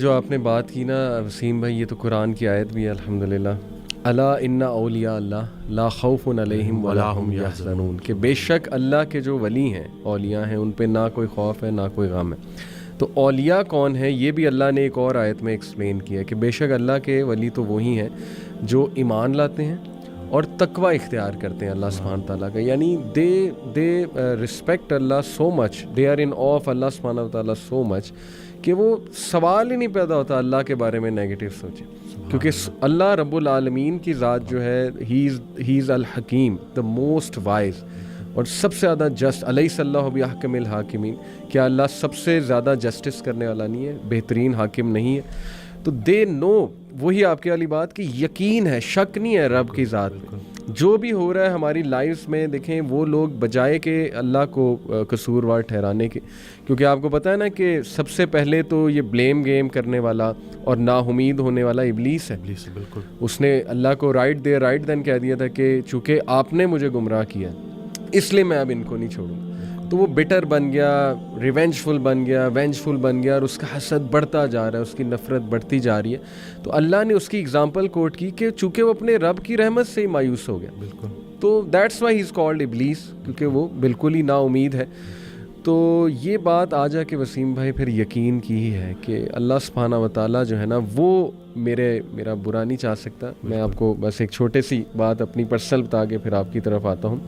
جو آپ نے بات کی نا وسیم بھائی، یہ تو قرآن کی آیت بھی ہے الحمدللہ، الا ان اولیاء اللہ لا خوف علیہم ولا هم یحزنون، کہ بے شک اللہ کے جو ولی ہیں، اولیاء ہیں، ان پہ نہ کوئی خوف ہے نہ کوئی غم ہے۔ تو اولیاء کون ہیں یہ بھی اللہ نے ایک اور آیت میں ایکسپلین کیا کہ بے شک اللہ کے ولی تو وہی ہیں جو ایمان لاتے ہیں اور تقوی اختیار کرتے ہیں اللہ سبحانہ تعالیٰ کا، یعنی دے رسپیکٹ اللہ so much, they are in of اللہ سبحانہ تعالیٰ سو مچ کہ وہ سوال ہی نہیں پیدا ہوتا اللہ کے بارے میں نیگیٹو سوچے، کیونکہ اللہ رب العالمین کی ذات جو ہے ہی از الحکیم، دا موسٹ وائز، اور سب سے زیادہ جسٹ، الیس اللہ بأحکم الحاکمین، کیا اللہ سب سے زیادہ جسٹس کرنے والا نہیں ہے، بہترین حاکم نہیں ہے؟ تو دے نو، وہی آپ کی والی بات کہ یقین ہے، شک نہیں ہے رب کی ذات میں۔ جو بھی ہو رہا ہے ہماری لائفز میں، دیکھیں وہ لوگ بجائے کہ اللہ کو قصوروار ٹھہرانے کے، کیونکہ آپ کو پتہ ہے نا کہ سب سے پہلے تو یہ بلیم گیم کرنے والا اور نا امید ہونے والا ابلیس ہے۔ بالکل، اس نے اللہ کو رائٹ دین کہہ دیا تھا کہ چونکہ آپ نے مجھے گمراہ کیا اس لیے میں اب ان کو نہیں چھوڑوں گا، تو وہ بٹر بن گیا، ریونجفل بن گیا، اور اس کا حسد بڑھتا جا رہا ہے، اس کی نفرت بڑھتی جا رہی ہے۔ تو اللہ نے اس کی اگزامپل کوٹ کی کہ چونکہ وہ اپنے رب کی رحمت سے ہی مایوس ہو گیا، بالکل، تو that's why he is called ابلیس، کیونکہ وہ بالکل ہی نا امید ہے۔ تو یہ بات آ جا کے وسیم بھائی پھر یقین کی ہی ہے کہ اللہ سبحانہ و تعالیٰ جو ہے نا وہ میرا برا نہیں چاہ سکتا۔ میں آپ کو بس ایک چھوٹے سی بات اپنی پرسنل بتا کے پھر آپ کی طرف آتا ہوں۔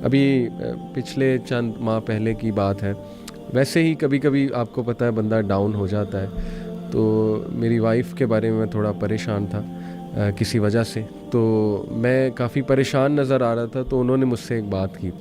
ابھی پچھلے چند ماہ پہلے کی بات ہے، ویسے ہی کبھی کبھی آپ کو پتہ ہے بندہ ڈاؤن ہو جاتا ہے، تو میری وائف کے بارے میں تھوڑا پریشان تھا کسی وجہ سے، تو میں کافی پریشان نظر آ رہا تھا، تو انہوں نے مجھ سے ایک بات کی،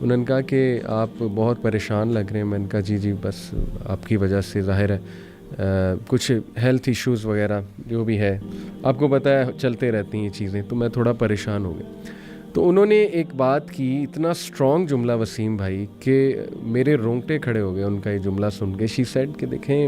انہوں نے کہا کہ آپ بہت پریشان لگ رہے ہیں۔ میں نے کہا جی بس آپ کی وجہ سے ظاہر ہے کچھ ہیلتھ ایشوز وغیرہ جو بھی ہے، آپ کو پتہ ہے چلتے رہتی ہیں یہ چیزیں، تو میں تھوڑا پریشان ہو گیا۔ تو انہوں نے ایک بات کی، اتنا اسٹرانگ جملہ وسیم بھائی کہ میرے رونگٹے کھڑے ہو گئے ان کا یہ جملہ سن کے۔ شی سیڈ کہ دیکھیں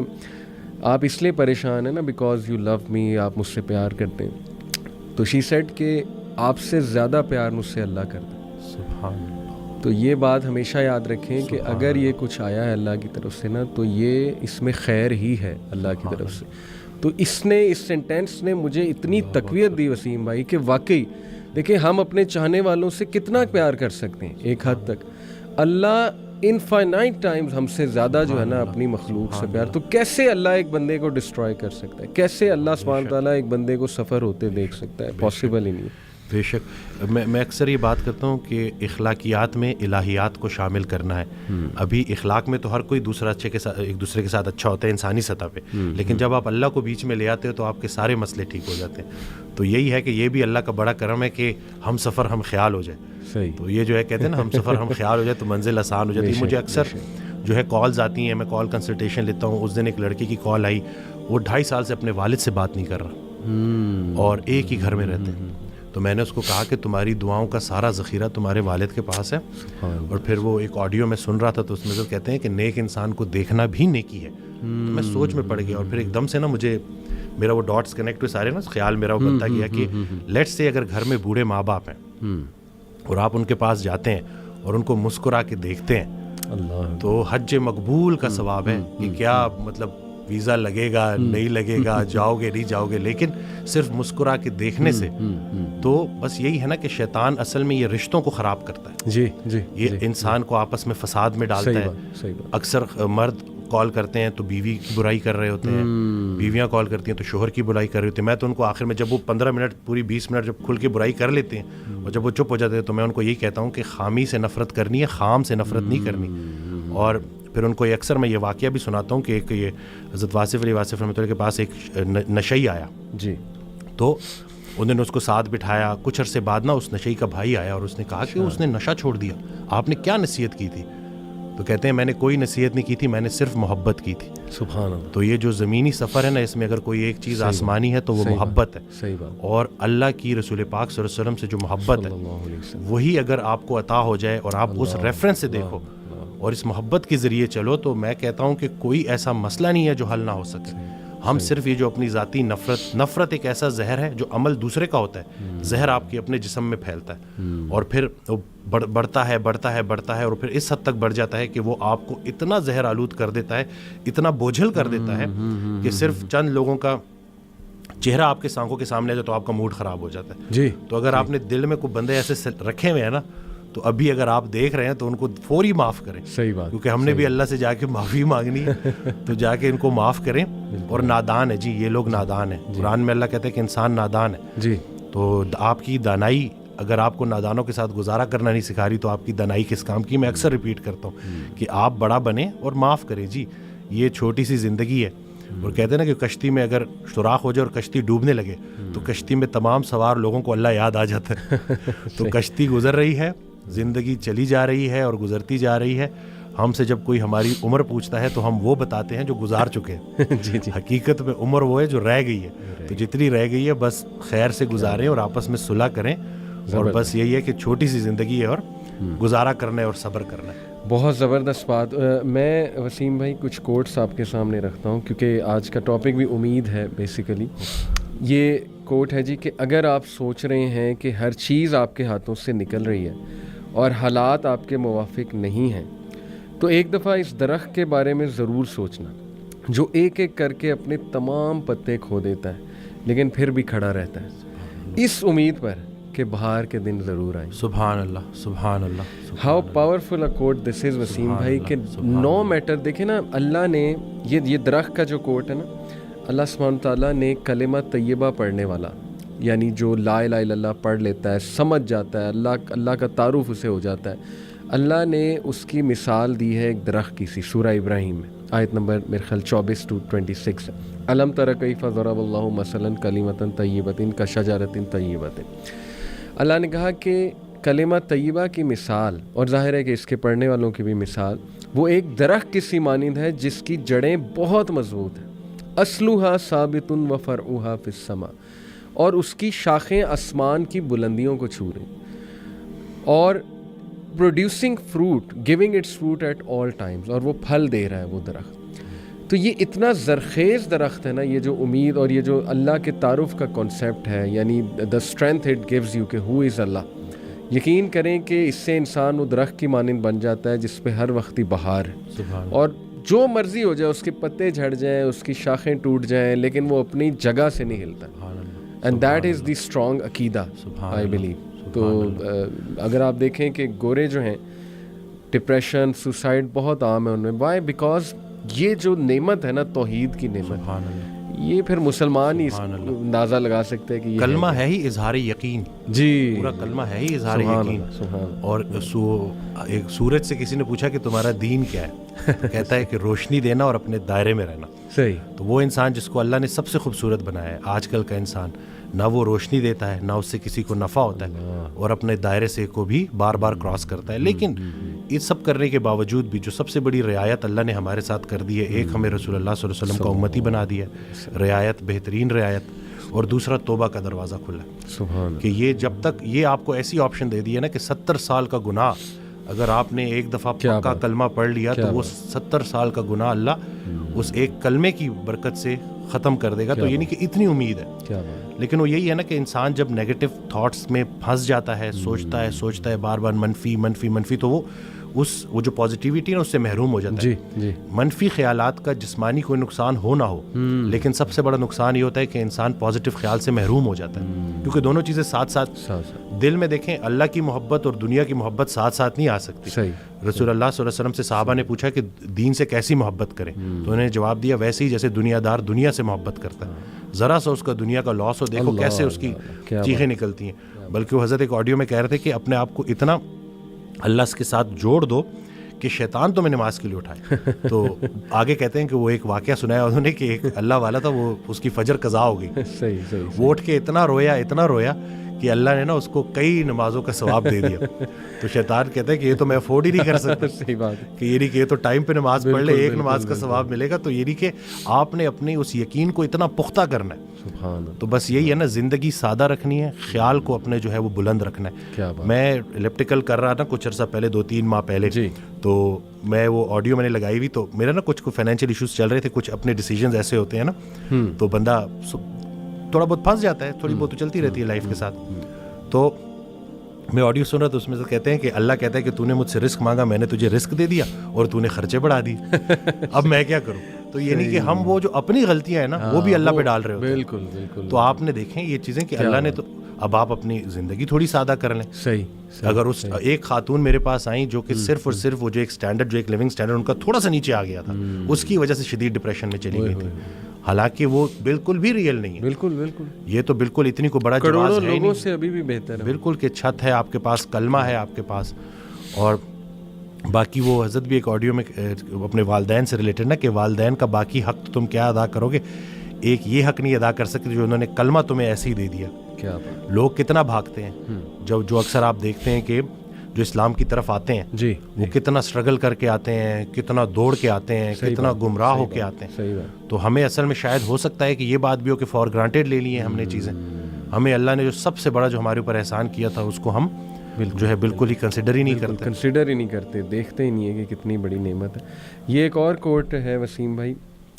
آپ اس لیے پریشان ہیں نا بیکاز یو لو می، آپ مجھ سے پیار کرتے ہیں، تو شی سیڈ کہ آپ سے زیادہ پیار مجھ سے اللہ کرتا ہے۔ سبحان اللہ۔ تو یہ بات ہمیشہ یاد رکھیں کہ اگر یہ کچھ آیا ہے اللہ کی طرف سے نا، تو یہ اس میں خیر ہی ہے اللہ کی طرف سے۔ تو اس سینٹینس نے مجھے اتنی تقویت دی وسیم بھائی کہ واقعی دیکھیں ہم اپنے چاہنے والوں سے کتنا پیار کر سکتے ہیں ایک حد تک، اللہ انفائنائٹ ٹائمز ہم سے زیادہ جو ہے نا اپنی مخلوق سے پیار، تو کیسے اللہ ایک بندے کو ڈسٹروائے کر سکتا ہے؟ کیسے اللہ سبحانہ تعالیٰ ایک بندے کو سفر ہوتے دیکھ سکتا ہے؟ پاسبل ہی نہیں ہے۔ بے شک میں اکثر یہ بات کرتا ہوں کہ اخلاقیات میں الہیات کو شامل کرنا ہے۔ ابھی اخلاق میں تو ہر کوئی ایک دوسرے کے ساتھ اچھا ہوتا ہے انسانی سطح پہ، لیکن جب آپ اللہ کو بیچ میں لے آتے ہو تو آپ کے سارے مسئلے ٹھیک ہو جاتے ہیں۔ تو یہی ہے کہ یہ بھی اللہ کا بڑا کرم ہے کہ ہم سفر ہم خیال ہو جائے۔ صحیح، تو یہ جو ہے کہتے ہیں نا ہم سفر ہم خیال ہو جائے تو منزل آسان ہو جاتی ہے۔ مجھے اکثر جو ہے کالز آتی ہیں، میں کال کنسلٹیشن لیتا ہوں۔ اس دن ایک لڑکی کی کال آئی، وہ 2.5 سال سے اپنے والد سے بات نہیں کر رہا اور ایک ہی گھر میں رہتے ہیں۔ تو میں نے اس کو کہا کہ تمہاری دعاؤں کا سارا ذخیرہ تمہارے والد کے پاس ہے۔ اور پھر وہ ایک آڈیو میں سن رہا تھا تو اس میں کہتے ہیں کہ نیک انسان کو دیکھنا بھی نیکی ہے۔ تو میں سوچ میں پڑ گیا، اور پھر ایک دم سے نا مجھے میرا وہ ڈاٹس کنیکٹ ہوئے سارے نا، خیال میرا وہ بنتا گیا کہ لیٹس سے اگر گھر میں بوڑھے ماں باپ ہیں اور آپ ان کے پاس جاتے ہیں اور ان کو مسکرا کے دیکھتے ہیں، تو حج مقبول کا ثواب ہے کہ کیا مطلب ویزا لگے گا نہیں لگے گا، جاؤ گے نہیں جاؤ گے، لیکن صرف مسکرا کے دیکھنے سے تو بس یہی ہے نا کہ شیطان اصل میں یہ رشتوں کو خراب کرتا ہے۔ جی یہ انسان کو آپس میں فساد میں ڈالتا ہے۔ اکثر مرد کال کرتے ہیں تو بیوی کی برائی کر رہے ہوتے ہیں، بیویاں کال کرتی ہیں تو شوہر کی برائی کر رہے ہوتے ہیں۔ میں تو ان کو آخر میں جب وہ 15 منٹ پوری 20 منٹ جب کھل کے برائی کر لیتے ہیں اور جب وہ چپ ہو جاتے ہیں تو میں ان کو یہی کہتا ہوں کہ خامی سے نفرت کرنی ہے، خام سے نفرت نہیں کرنی۔ اور پھر ان کو اکثر میں یہ واقعہ بھی سناتا ہوں کہ ایک یہ حضرت واصف علی واصف رحمۃ اللہ کے پاس ایک نشئی آیا، جی، تو انہوں نے اس کو ساتھ بٹھایا۔ کچھ عرصے بعد نا اس نشئی کا بھائی آیا اور اس نے کہا کہ اس نے نشہ چھوڑ دیا، آپ نے کیا نصیحت کی تھی؟ تو کہتے ہیں میں نے کوئی نصیحت نہیں کی تھی، میں نے صرف محبت کی تھی۔ سبحان اللہ۔ تو یہ جو زمینی سفر ہے نا، اس میں اگر کوئی ایک چیز آسمانی ہے تو وہ محبت ہے۔ صحیح بات۔ اور اللہ کی رسول پاک صلی اللہ علیہ وسلم سے جو محبت ہے وہی اگر آپ کو عطا ہو جائے اور آپ اس ریفرنس سے دیکھو اور اس محبت کے ذریعے چلو، تو میں کہتا ہوں کہ کوئی ایسا مسئلہ نہیں ہے جو حل نہ ہو سکے۔ ہم صرف یہ جو اپنی ذاتی نفرت ایک ایسا زہر ہے جو عمل دوسرے کا ہوتا ہے, زہر آپ کے اپنے جسم میں پھیلتا ہے اور پھر بڑھتا ہے اور پھر اس حد تک بڑھ جاتا ہے کہ وہ آپ کو اتنا زہر آلود کر دیتا ہے, اتنا بوجھل کر دیتا ہے کہ صرف چند لوگوں کا چہرہ آپ کے آنکھوں کے سامنے آ جائے تو آپ کا موڈ خراب ہو جاتا ہے. جی تو اگر آپ نے دل میں کوئی بندے ایسے رکھے ہوئے ہیں نا, تو ابھی اگر آپ دیکھ رہے ہیں تو ان کو فوری معاف کریں. صحیح بات, کیونکہ ہم نے بھی اللہ سے جا کے معافی مانگنی ہے, تو جا کے ان کو معاف کریں. اور نادان ہے جی, یہ لوگ نادان ہیں. قرآن میں اللہ کہتے ہیں کہ انسان نادان ہے. جی تو آپ کی دانائی اگر آپ کو نادانوں کے ساتھ گزارا کرنا نہیں سکھا رہی تو آپ کی دانائی کس کام کی. میں اکثر ریپیٹ کرتا ہوں کہ آپ بڑا بنیں اور معاف کریں. جی یہ چھوٹی سی زندگی ہے. اور کہتے ہیں نا کہ کشتی میں اگر سوراخ ہو جائے اور کشتی ڈوبنے لگے تو کشتی میں تمام سوار لوگوں کو اللہ یاد آ جاتا ہے. تو کشتی گزر رہی ہے, زندگی چلی جا رہی ہے اور گزرتی جا رہی ہے. ہم سے جب کوئی ہماری عمر پوچھتا ہے تو ہم وہ بتاتے ہیں جو گزار چکے ہیں. جی حقیقت میں عمر وہ ہے جو رہ گئی ہے. تو جتنی رہ گئی ہے بس خیر سے گزاریں اور آپس میں صلح کریں. اور بس یہی ہے کہ چھوٹی سی زندگی ہے اور گزارا کرنا ہے اور صبر کرنا ہے. بہت زبردست بات. میں وسیم بھائی کچھ کوٹس آپ کے سامنے رکھتا ہوں کیونکہ آج کا ٹاپک بھی امید ہے بیسیکلی. یہ کوٹ ہے جی کہ اگر آپ سوچ رہے ہیں کہ ہر چیز آپ کے ہاتھوں سے نکل رہی ہے اور حالات آپ کے موافق نہیں ہیں تو ایک دفعہ اس درخت کے بارے میں ضرور سوچنا جو ایک ایک کر کے اپنے تمام پتے کھو دیتا ہے لیکن پھر بھی کھڑا رہتا ہے, اس امید پر کہ بہار کے دن ضرور آئیں. سبحان اللہ, سبحان اللہ. ہاؤ پاورفل اے کوٹ دس از وسیم بھائی کہ نو میٹر. دیکھیں نا اللہ نے یہ درخت کا جو کوٹ ہے نا, اللہ سبحانہ تعالیٰ نے کلمہ طیبہ پڑھنے والا یعنی جو لا الہ الا اللہ پڑھ لیتا ہے, سمجھ جاتا ہے, اللہ کا تعارف اسے ہو جاتا ہے, اللہ نے اس کی مثال دی ہے ایک درخت کی سی سورہ ابراہیم میں آیت نمبر میرے خیال 24-26 ہے. الم تر کیف ضرب اللہ مثلا کلمۃ طیبۃ کشجرۃ طیبۃ. اللہ نے کہا کہ کلمہ طیبہ کی مثال, اور ظاہر ہے کہ اس کے پڑھنے والوں کی بھی مثال, وہ ایک درخت کی سی مانند ہے جس کی جڑیں بہت مضبوط ہیں. اصلها ثابت و فرعها فی السماء, اور اس کی شاخیں آسمان کی بلندیوں کو چھو رہی, اور producing fruit, giving its fruit at all times, اور وہ پھل دے رہا ہے وہ درخت. تو یہ اتنا زرخیز درخت ہے نا, یہ جو امید اور یہ جو اللہ کے تعارف کا کانسیپٹ ہے, یعنی the strength it gives you کہ ہو از اللہ. یقین کریں کہ اس سے انسان وہ درخت کی مانند بن جاتا ہے جس پہ ہر وقت ہی بہار ہے, اور جو مرضی ہو جائے, اس کے پتے جھڑ جائیں, اس کی شاخیں ٹوٹ جائیں, لیکن وہ اپنی جگہ سے نہیں ہلتا. And that is the strong عقیدہ آئی بلیو. تو اگر آپ دیکھیں کہ گورے جو ہیں, ڈپریشن, سوسائڈ بہت عام ہے ان میں. وائی؟ بیکاز یہ جو نعمت ہے نا, توحید کی نعمت, یہ پھر مسلمان ہی اندازہ لگا سکتے ہیں کہ یہ کلمہ ہے ہی اظہار یقین. جی پورا کلمہ ہے ہی اظہار یقین. اور ایک سورج سے کسی نے پوچھا کہ تمہارا دین کیا ہے, کہتا ہے کہ روشنی دینا اور اپنے دائرے میں رہنا. صحیح. تو وہ انسان جس کو اللہ نے سب سے خوبصورت بنایا ہے, آج کل کا انسان نہ وہ روشنی دیتا ہے, نہ اس سے کسی کو نفع ہوتا ہے, اور اپنے دائرے سے کو بھی بار بار کراس کرتا ہے. لیکن یہ سب کرنے کے باوجود بھی جو سب سے بڑی رعایت اللہ نے ہمارے ساتھ کر دی ہے, ایک ہمیں رسول اللہ صلی اللہ علیہ وسلم کا امتی بنا دیا ہے, رعایت, بہترین رعایت, اور دوسرا توبہ کا دروازہ کھلا ہے. کہ یہ جب تک یہ آپ کو ایسی آپشن دے دی ہے نا کہ 70 سال کا گناہ اگر آپ نے ایک دفعہ پکا کلمہ پڑھ لیا تو وہ 70 سال کا گناہ اللہ اس ایک کلمے کی برکت سے ختم کر دے گا. تو یعنی کہ اتنی امید ہے. لیکن وہ یہی ہے نا کہ انسان جب نیگیٹو تھاٹس میں پھنس جاتا ہے, سوچتا ہے بار بار منفی, تو وہ جو پازیٹیوٹی ہے اس سے محروم ہو جاتا ہے. منفی خیالات کا جسمانی کوئی نقصان ہو نہ ہو, لیکن سب سے بڑا نقصان یہ ہوتا ہے کہ انسان پازیٹیو خیال سے محروم ہو جاتا ہے. کیونکہ دونوں چیزیں ساتھ ساتھ دل میں, دیکھیں اللہ کی محبت اور دنیا کی محبت ساتھ ساتھ نہیں آ سکتی. رسول اللہ صلی اللہ علیہ وسلم سے صحابہ نے پوچھا کہ دین سے کیسی محبت کریں, تو انہوں نے جواب دیا ویسے ہی جیسے دنیا دار دنیا سے محبت کرتا ہے. ذرا سا اس کا دنیا کا لاس ہو, دیکھو کیسے اس کی چیخیں نکلتی ہیں. بلکہ وہ حضرت ایک آڈیو میں کہہ رہے تھے کہ اپنے آپ کو اتنا اللہ کے ساتھ جوڑ دو کہ شیطان تمہیں نماز کے لیے اٹھائے. تو آگے کہتے ہیں کہ وہ ایک واقعہ سنایا انہوں نے کہ ایک اللہ والا تھا, وہ اس کی فجر قضا ہو گئی. وہ اٹھ کے اتنا رویا کہ اللہ نے نا اس کو کئی نمازوں کا ثواب دے دیا. تو شیطان کہتا ہے کہ یہ تو میں افورڈ ہی نہیں کر سکتا. صحیح بات کہ یہ نہیں کہ یہ تو ٹائم پہ نماز پڑھ لے, ایک نماز کا ثواب ملے گا. تو یہ نہیں کہ آپ نے اپنی اس یقین کو اتنا پختہ کرنا ہے. سبحان اللہ. تو بس یہی ہے نا, زندگی سادہ رکھنی ہے, خیال کو اپنے جو ہے وہ بلند رکھنا ہے. کیا بات. میں الیپٹیکل کر رہا تھا کچھ عرصہ پہلے, 2-3 ماہ پہلے, تو میں وہ آڈیو میں نے لگائی ہوئی, تو میرا نا کچھ فائنینشیل ایشوز چل رہے تھے, کچھ اپنے ڈیسیجنز ایسے ہوتے ہیں نا, تو بندہ تھوڑا بہت پھنس جاتا ہے, تھوڑی بہت تو چلتی رہتی ہے لائف کے ساتھ. تو میں آڈیو سن رہا تھا, اس میں سے کہتے ہیں کہ اللہ کہتا ہے کہ تو نے مجھ سے رزق مانگا, میں نے تجھے رزق دے دیا اور تو نے خرچے بڑھا دیے, اب میں کیا کروں. تو یہ نہیں کہ ہم وہ جو اپنی غلطیاں ہیں نا وہ بھی اللہ پہ ڈال رہے ہوتے ہیں. بالکل بالکل. تو آپ نے دیکھیں یہ چیزیں کہ اللہ نے, تو اب آپ اپنی زندگی تھوڑی سادہ کر لیں. صحیح. اگر اس ایک خاتون میرے پاس آئیں جو کہ صرف اور صرف وہ جو ایک اسٹینڈرڈ, جو ایک لیونگ اسٹینڈرڈ ان کا تھوڑا سا نیچے آ گیا تھا, اس کی وجہ سے شدید ڈپریشن میں چلی گئی تھی, حالانکہ وہ بالکل بھی ریئل نہیں ہے. بالکل بالکل. یہ تو بالکل اتنی کو بڑا جواز کروڑوں ہے لوگوں سے ابھی بھی بہتر ہے. بالکل کہ چھت ہے آپ کے پاس, کلمہ ہے آپ کے پاس, اور باقی وہ حضرت بھی ایک آڈیو میں اپنے والدین سے ریلیٹڈ نا, کہ والدین کا باقی حق تو تم کیا ادا کرو گے, ایک یہ حق نہیں ادا کر سکتے جو انہوں نے کلمہ تمہیں ایسے ہی دے دیا. کیا بات. لوگ کتنا بھاگتے ہیں, جو اکثر آپ دیکھتے ہیں کہ جو اسلام کی طرف آتے ہیں جی, وہ کتنا اسٹرگل کر کے آتے ہیں, کتنا دوڑ کے آتے ہیں, کتنا گمراہ ہو کے آتے ہیں. صحیح بات. تو ہمیں اصل میں شاید ہو سکتا ہے کہ یہ بات بھی ہو کہ فار گرانٹیڈ لے لی ہیں ہم نے چیزیں. ہمیں اللہ نے جو سب سے بڑا جو ہمارے اوپر احسان کیا تھا اس کو ہم جو ہے بالکل ہی کنسیڈر ہی نہیں کرتے, دیکھتے ہی نہیں ہے کہ کتنی بڑی نعمت ہے. یہ ایک اور کوٹ ہے وسیم بھائی,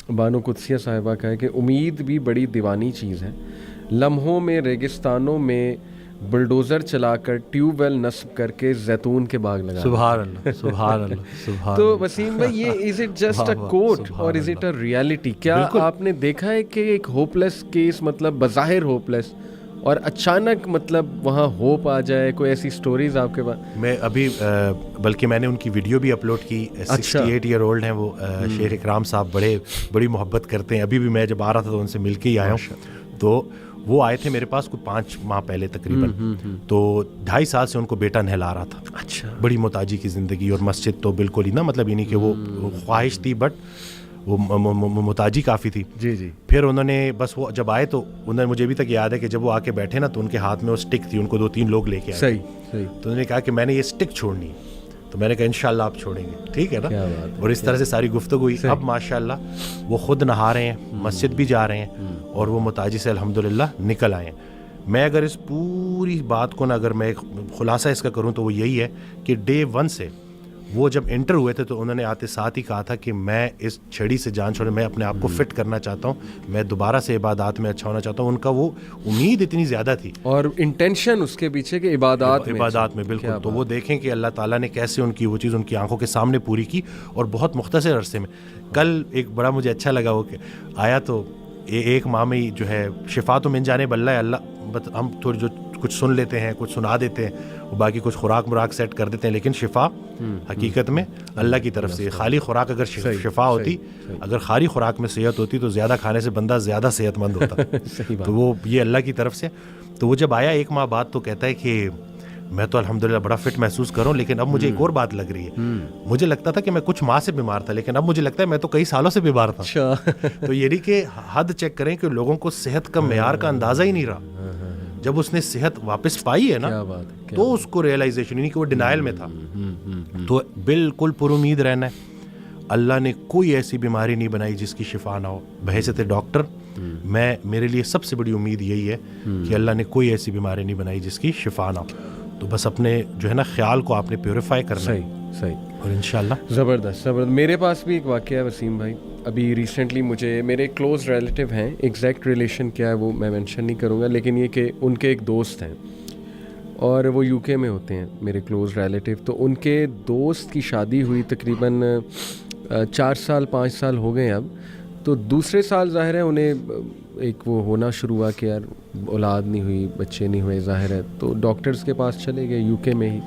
بانو قدسیہ صاحبہ کا ہے کہ امید بھی بڑی دیوانی چیز ہے, لمحوں میں ریگستانوں میں بلڈوزر چلا کر ٹیوب ویل نصب کر کے زیتون کے باغ لگا. سبحان اللہ سبحان اللہ سبحان. تو وسیم بھائی یہ از اٹ جسٹ اے کوٹ اور از اٹ اے ریالٹی؟ کیا آپ نے دیکھا ہے کہ ایک ہوپ لیس کیس, مطلب بظاہر ہوپ لیس, اور اچانک مطلب وہاں ہوپ آ جائے؟ کوئی ایسی سٹوریز آپ کے پاس؟ میں ابھی بلکہ میں نے ان کی ویڈیو بھی اپلوڈ کی. 68 ایئر اولڈ ہیں وہ, شیخ اکرام صاحب, بڑی محبت کرتے ہیں. ابھی بھی میں جب آ رہا تھا تو ان سے مل کے ہی آیا ہوں. تو وہ آئے تھے میرے پاس کوئی 5 ماہ پہلے تقریباً. تو 2.5 سال سے ان کو بیٹا نہلا رہا تھا. اچھا. بڑی محتاجی کی زندگی, اور مسجد تو بالکل ہی نا, مطلب یہ نہیں کہ وہ خواہش تھی بٹ وہ محتاجی کافی تھی. جی جی. پھر انہوں نے بس وہ جب آئے تو انہوں نے, مجھے ابھی تک یاد ہے کہ جب وہ آ کے بیٹھے نا تو ان کے ہاتھ میں وہ اسٹک تھی, ان کو 2-3 لوگ لے کے آئے. صحیح. تو انہوں نے کہا کہ میں نے یہ اسٹک چھوڑنی ہے. تو میں نے کہا انشاءاللہ آپ چھوڑیں گے, ٹھیک ہے نا. اور اس طرح سے ساری گفتگو ہوئی. اب ماشاءاللہ وہ خود نہا رہے ہیں, مسجد بھی جا رہے ہیں, اور وہ محتاجی سے الحمدللہ نکل آئے ہیں. میں اگر اس پوری بات کو نا, اگر میں خلاصہ اس کا کروں تو وہ یہی ہے کہ ڈے 1 سے وہ جب انٹر ہوئے تھے تو انہوں نے آتے ساتھ ہی کہا تھا کہ میں اس چھڑی سے جان چھوڑے, میں اپنے آپ کو فٹ کرنا چاہتا ہوں, میں دوبارہ سے عبادات میں اچھا ہونا چاہتا ہوں. ان کا وہ امید اتنی زیادہ تھی, اور انٹینشن اس کے پیچھے کہ عبادات میں بالکل. تو وہ دیکھیں کہ اللہ تعالیٰ نے کیسے ان کی وہ چیز ان کی آنکھوں کے سامنے پوری کی, اور بہت مختصر عرصے میں. کل ایک بڑا مجھے اچھا لگا وہ کہ آیا تو 1 ماہ میں ہی جو ہے شفا تو من جانب اللہ, ہم تھوڑی جو کچھ سن لیتے ہیں, کچھ سنا دیتے ہیں, وہ باقی کچھ خوراک مراک سیٹ کر دیتے ہیں, لیکن شفا حقیقت میں اللہ کی طرف سے. خالی خوراک اگر شفا ہوتی, اگر خالی خوراک میں صحت ہوتی تو زیادہ کھانے سے بندہ زیادہ صحت مند ہوتا. تو وہ یہ اللہ کی طرف سے. تو وہ جب آیا 1 ماہ بعد تو کہتا ہے کہ میں تو الحمدللہ بڑا فٹ محسوس کروں, لیکن اب مجھے ایک اور بات لگ رہی ہے. مجھے لگتا تھا کہ میں کچھ ماہ سے بیمار تھا, لیکن اب مجھے لگتا ہے میں تو کئی سالوں سے بیمار تھا. تو یہ نہیں کہ حد چیک کریں کہ لوگوں کو صحت کا معیار کا اندازہ ہی نہیں رہا. جب اس نے صحت واپس پائی ہے نا تو اس کو ریئلائزیشن, یعنی کہ وہ ڈینائل میں تھا. تو بالکل پر امید رہنا ہے. اللہ نے کوئی ایسی بیماری نہیں بنائی جس کی شفا نہ ہو. بحیثیت ڈاکٹر میرے لیے سب سے بڑی امید یہی ہے کہ اللہ نے کوئی ایسی بیماری نہیں بنائی جس کی شفا نہ ہو. تو بس اپنے جو ہے نا خیال کو آپ نے پیوریفائی کرنا ہے. صحیح. اور انشاءاللہ زبردست. میرے پاس بھی ایک واقعہ ہے وسیم بھائی. ابھی ریسنٹلی مجھے میرے کلوز ریلیٹیو ہیں, ایگزیکٹ ریلیشن کیا ہے وہ میں مینشن نہیں کروں گا, لیکن یہ کہ ان کے ایک دوست ہیں اور وہ UK میں ہوتے ہیں میرے کلوز ریلیٹیو. تو ان کے دوست کی شادی ہوئی تقریباً 4 سال 5 سال ہو گئے اب. تو دوسرے سال ظاہر ہے انہیں ایک وہ ہونا شروع ہوا کہ یار اولاد نہیں ہوئی, بچے نہیں ہوئے, ظاہر ہے. تو ڈاکٹرز کے پاس چلے گئے UK میں ہی.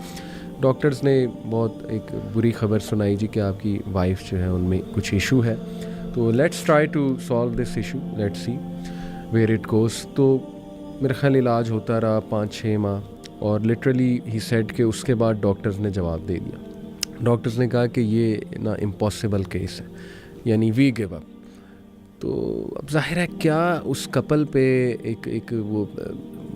ڈاکٹرز نے بہت ایک بری خبر سنائی جی کہ آپ کی وائف جو ہے ان میں کچھ ایشو ہے. تو let's try to solve this issue, let's see where it goes. تو میرا خیال علاج ہوتا رہا 5-6 ماہ, اور لٹرلی ہی سیڈ کہ اس کے بعد ڈاکٹرز نے جواب دے دیا. ڈاکٹرز نے کہا کہ یہ نا امپاسبل کیس ہے, یعنی وی گیو اپ. تو اب ظاہر ہے کیا اس کپل پہ ایک وہ